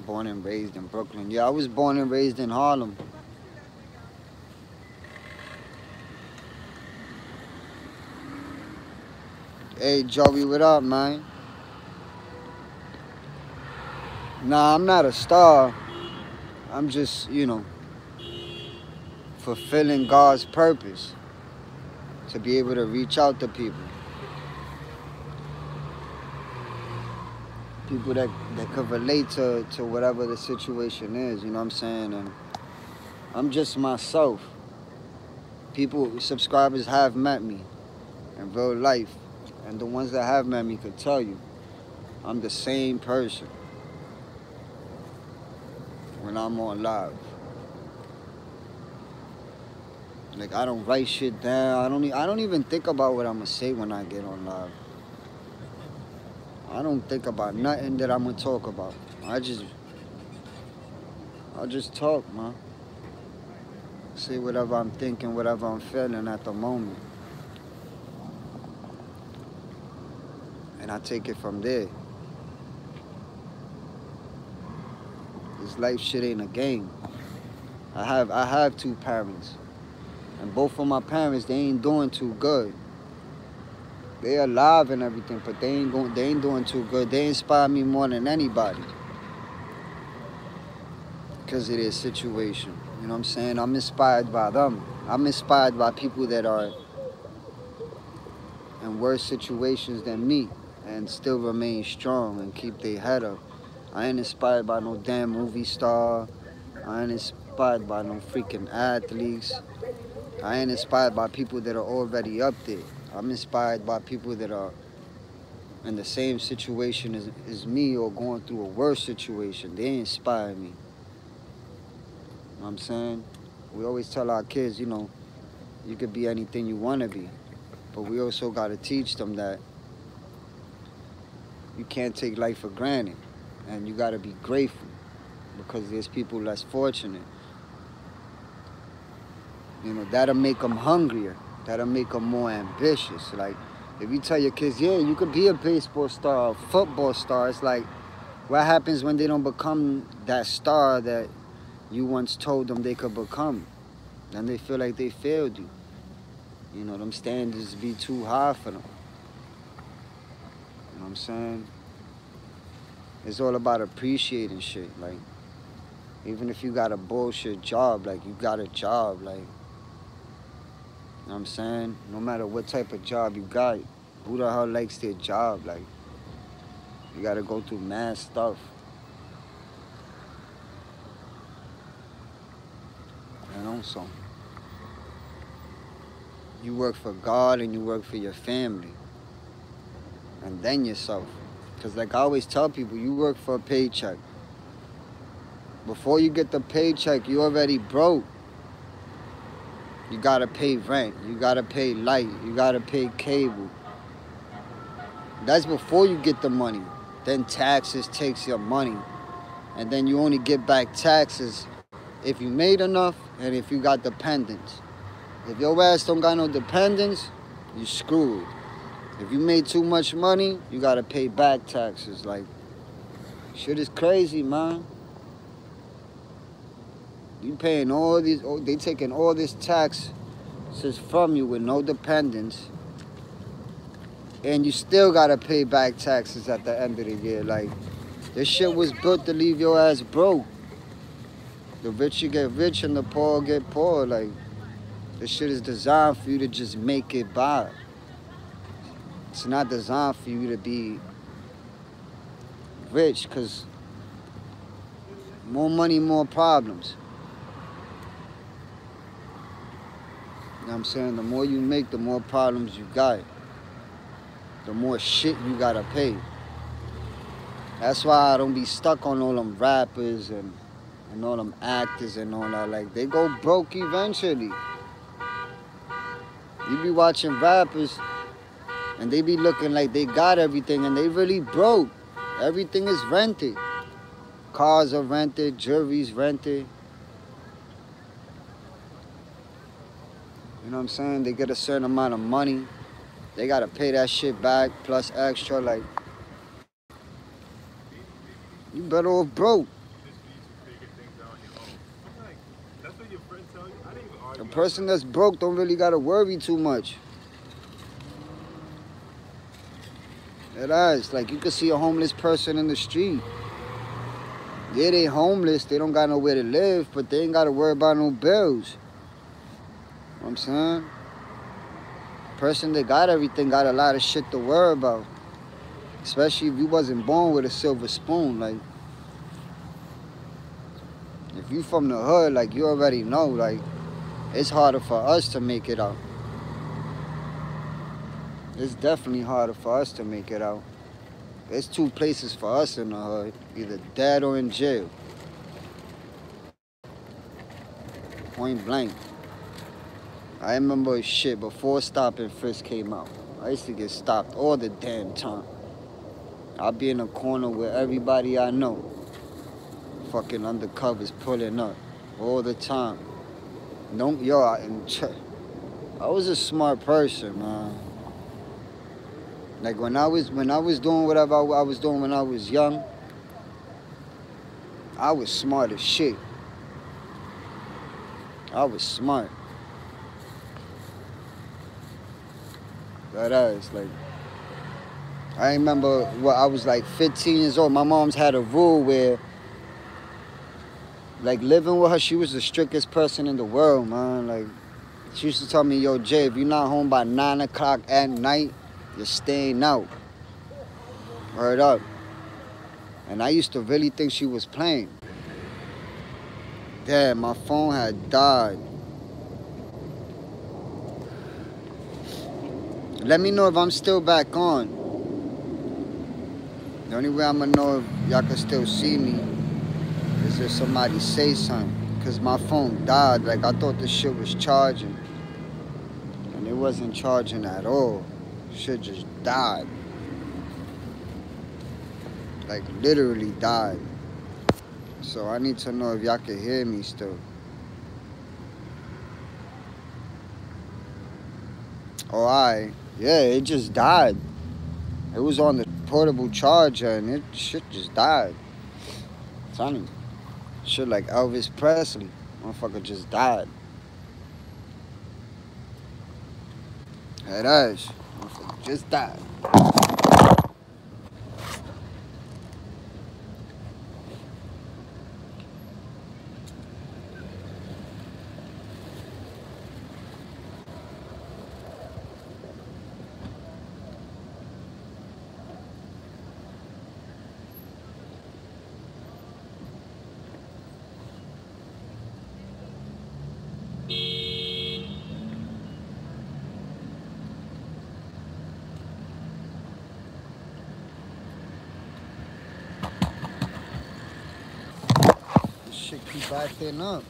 Born and raised in Brooklyn. Yeah, I was born and raised in Harlem. Hey, Joey, what up, man? Nah, I'm not a star. I'm just, you know, fulfilling God's purpose to be able to reach out to people. People that could relate to whatever the situation is, you know what I'm saying? And I'm just myself. People, subscribers have met me in real life. And the ones that have met me could tell you, I'm the same person when I'm on live. Like, I don't write shit down. I don't even think about what I'm gonna say when I get on live. I don't think about nothing that I'm gonna talk about. I just talk, man. say whatever I'm thinking, whatever I'm feeling at the moment. And I take it from there. This life shit ain't a game. I have two parents. And both of my parents, they ain't doing too good. They alive and everything, but they ain't doing too good. They inspire me more than anybody. Because of their situation. You know what I'm saying? I'm inspired by them. I'm inspired by people that are in worse situations than me and still remain strong and keep their head up. I ain't inspired by no damn movie star. I ain't inspired by no freaking athletes. I ain't inspired by people that are already up there. I'm inspired by people that are in the same situation as me or going through a worse situation. They inspire me. You know what I'm saying? We always tell our kids, you know, you could be anything you want to be. But we also got to teach them that you can't take life for granted. And you got to be grateful because there's people less fortunate. You know, that'll make them hungrier. That'll make them more ambitious. Like, if you tell your kids, yeah, you could be a baseball star, a football star, it's like, what happens when they don't become that star that you once told them they could become? Then they feel like they failed you. You know, them standards be too high for them. You know what I'm saying? It's all about appreciating shit. Like, even if you got a bullshit job, like, you got a job, like, you know what I'm saying? No matter what type of job you got, who the hell likes their job? Like, you gotta go through mad stuff. You know, so you work for God and you work for your family. And then yourself. Because like I always tell people, you work for a paycheck. Before you get the paycheck, you already broke. You gotta pay rent, you gotta pay light, you gotta pay cable. That's before you get the money. Then taxes takes your money. And then you only get back taxes if you made enough and if you got dependents. If your ass don't got no dependents, you screwed. If you made too much money, you gotta pay back taxes. Like, shit is crazy, man. You paying all these, they taking all this taxes from you with no dependents. And you still gotta pay back taxes at the end of the year. Like, this shit was built to leave your ass broke. The rich you get rich and the poor get poor. Like, this shit is designed for you to just make it by. It's not designed for you to be rich, because more money, more problems. You know what I'm saying? The more you make, the more problems you got. The more shit you gotta pay. That's why I don't be stuck on all them rappers and all them actors and all that. Like, they go broke eventually. You be watching rappers and they be looking like they got everything and they really broke. Everything is rented. Cars are rented, jewelry's rented. You know what I'm saying? They get a certain amount of money. They gotta pay that shit back plus extra. Like, you better off broke. The person that's broke don't really gotta worry too much. It is. Like, you can see a homeless person in the street. Yeah, they homeless. They don't got nowhere to live, but they ain't got to worry about no bills. You know what I'm saying? Person that got everything got a lot of shit to worry about. Especially if you wasn't born with a silver spoon. Like, if you from the hood, like, you already know, like, it's harder for us to make it out. It's definitely harder for us to make it out. There's two places for us in the hood, either dead or in jail. Point blank. I remember shit before Stop and Frisk came out. I used to get stopped all the damn time. I'll be in a corner where everybody I know, fucking undercovers pulling up all the time. No, yo, I was a smart person, man. Like when I was doing whatever I was doing when I was young, I was smart as shit. I was smart. That ass, like, I remember I was like 15 years old. My mom's had a rule where, like, living with her, she was the strictest person in the world, man. Like, she used to tell me, yo, Jay, if you're not home by 9 o'clock at night, you're staying out. Word up. And I used to really think she was playing. Damn, my phone had died. Let me know if I'm still back on. The only way I'm gonna know if y'all can still see me is if somebody say something. Cause my phone died. Like, I thought this shit was charging. And it wasn't charging at all. Shit just died. Like, literally died. So I need to know if y'all can hear me still. Oh, alright. Yeah, it just died. It was on the portable charger and shit just died. I'm telling you. Shit like Elvis Presley. Motherfucker just died. That ass. Motherfucker just died. This shit keep acting up.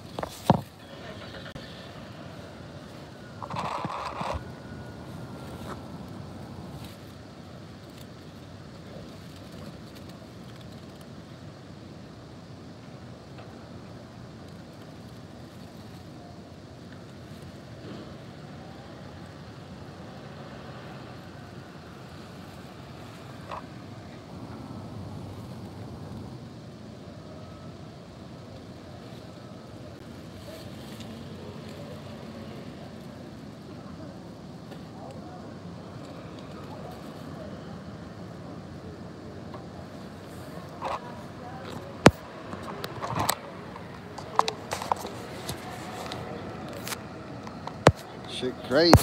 Shit crazy.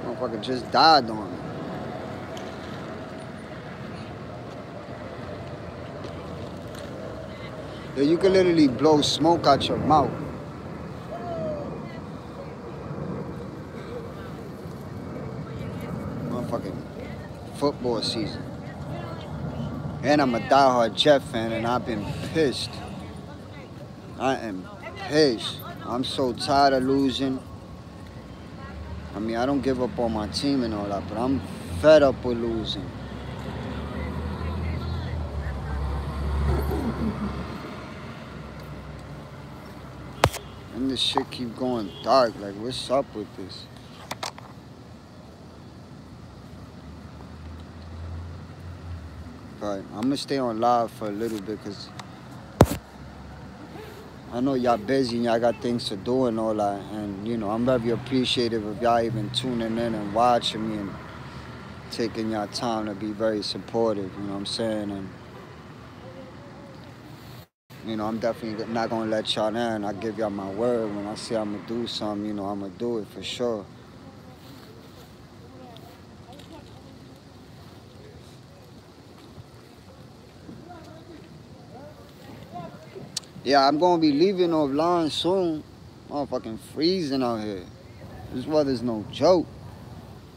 Motherfucker just died on me. Yo, you can literally blow smoke out your mouth. Motherfucking football season. And I'm a diehard Jet fan and I've been pissed. I am pissed. I'm so tired of losing. I mean, I don't give up on my team and all that, but I'm fed up with losing. And this shit keep going dark. Like, what's up with this? But I'm gonna stay on live for a little bit because I know y'all busy and y'all got things to do and all that. And, you know, I'm very appreciative of y'all even tuning in and watching me and taking y'all time to be very supportive, you know what I'm saying? And, you know, I'm definitely not going to let y'all down. I give y'all my word. When I say I'm going to do something, you know, I'm going to do it for sure. Yeah, I'm going to be leaving offline soon. Motherfucking freezing out here. This weather's no joke.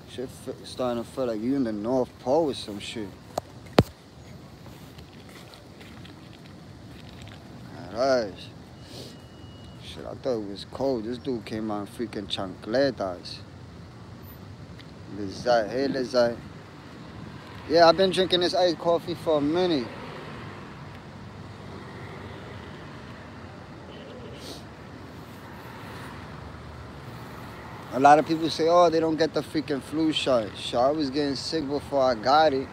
Shit starting to feel like you in the North Pole or some shit. Alright. Shit, I thought it was cold. This dude came out in freaking chancletas. Lizard, hey Lizard. Yeah, I've been drinking this iced coffee for a minute. A lot of people say, oh, they don't get the freaking flu shot. Shit, I was getting sick before I got it.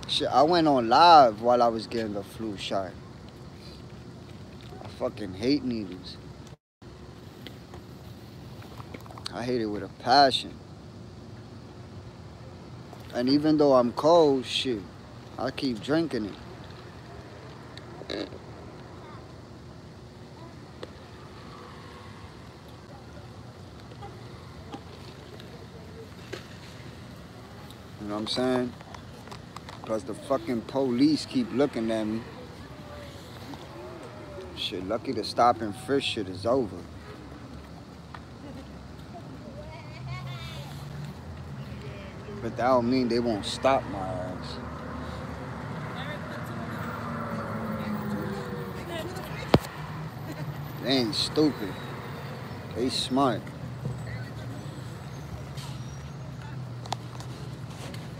Shit, I went on live while I was getting the flu shot. I fucking hate needles. I hate it with a passion. And even though I'm cold, shit, I keep drinking it. You know what I'm saying? Plus the fucking police keep looking at me. Shit, lucky the stop and frisk shit is over. But that don't mean they won't stop my ass. They ain't stupid. They smart.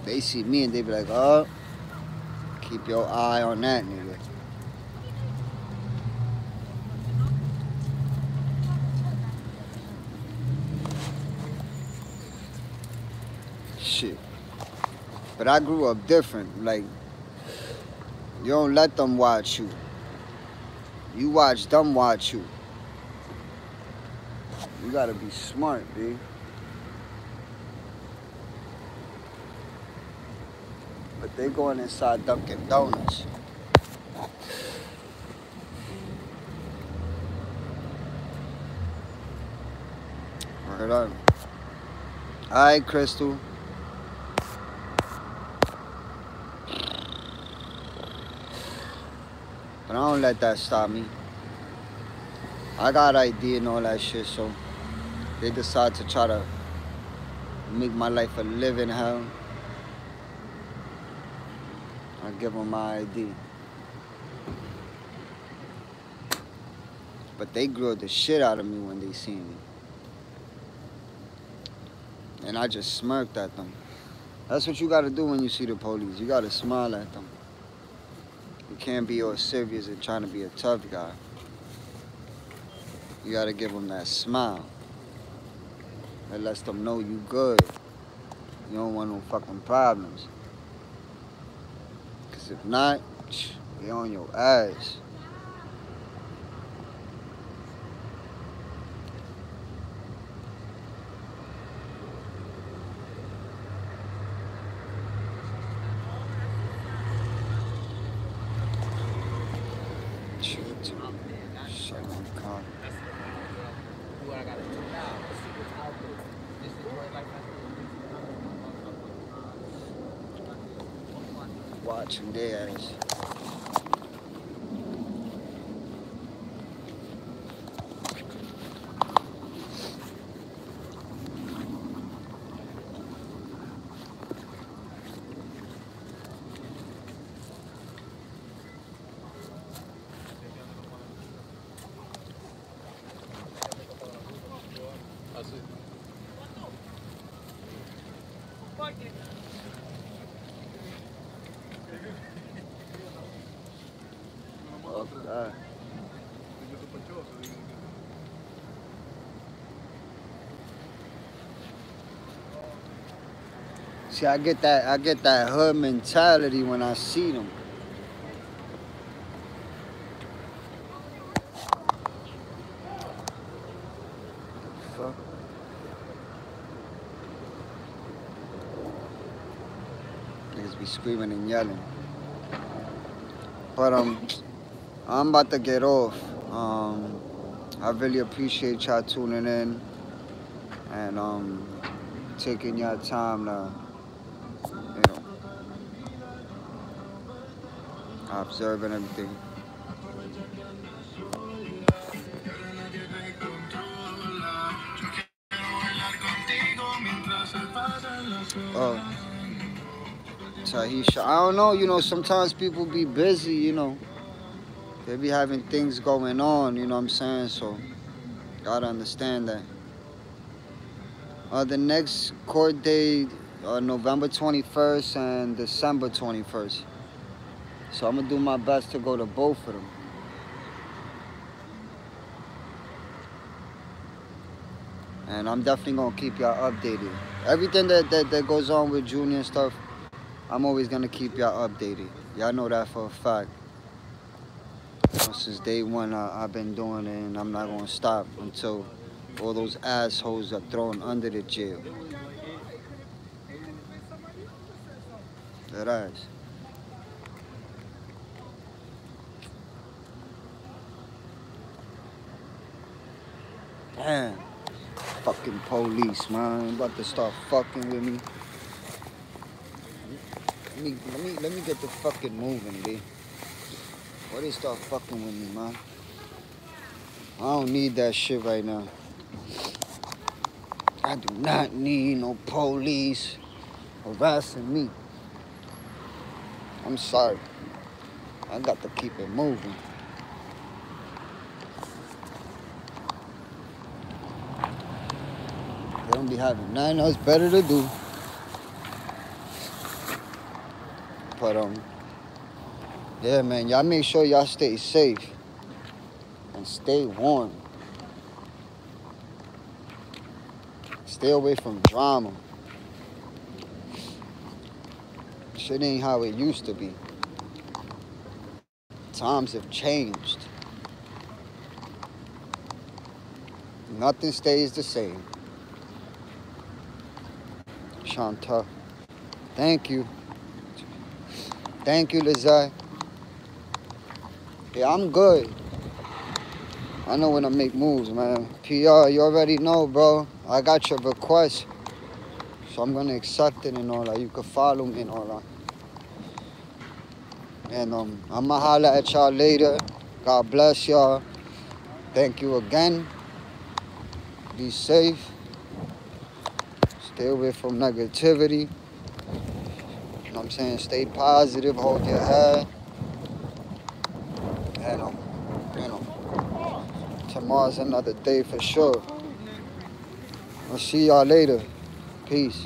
They see me and they be like, oh, keep your eye on that nigga. Shit. But I grew up different. Like, you don't let them watch you. You watch them watch you. You gotta be smart, dude. But they going inside Dunkin' Donuts. Word up. Alright, Crystal. But I don't let that stop me. I got ID and all that shit, so they decide to try to make my life a living hell. I give them my ID. But they grilled the shit out of me when they seen me. And I just smirked at them. That's what you gotta do when you see the police. You gotta smile at them. You can't be all serious and trying to be a tough guy. You gotta give them that smile. That lets them know you good. You don't want no fucking problems. Cause if not, they on your ass. Watching their ass. See, I get that hood mentality when I see them. Fuck. Niggas be screaming and yelling. But I'm about to get off. I really appreciate y'all tuning in and taking your time to, you know, observing everything. Oh, Tahisha, I don't know, you know, sometimes people be busy, you know. They be having things going on, you know what I'm saying? So, gotta understand that. The next court date, November 21st and December 21st. So I'm gonna do my best to go to both of them. And I'm definitely gonna keep y'all updated. Everything that goes on with Junior and stuff, I'm always gonna keep y'all updated. Y'all know that for a fact. Since day one, I've been doing it, and I'm not gonna stop until all those assholes are thrown under the jail. That ass. Damn. Fucking police, man. About to start fucking with me. Let me get the fucking moving, B. Why they start fucking with me, man? I don't need that shit right now. I do not need no police harassing me. I'm sorry. I got to keep it moving. They don't be having nothing else better to do. But yeah, man, y'all make sure y'all stay safe and stay warm. Stay away from drama. Shit ain't how it used to be. Times have changed. Nothing stays the same. Shanta, thank you. Thank you, Lizette. Yeah, I'm good. I know when I make moves, man. PR, you already know, bro. I got your request. So I'm gonna accept it and all that. You can follow me and all that. And I'ma holla at y'all later. God bless y'all. Thank you again. Be safe. Stay away from negativity. You know what I'm saying? Stay positive, hold your head. And you know, tomorrow's another day for sure. I'll see y'all later. Peace.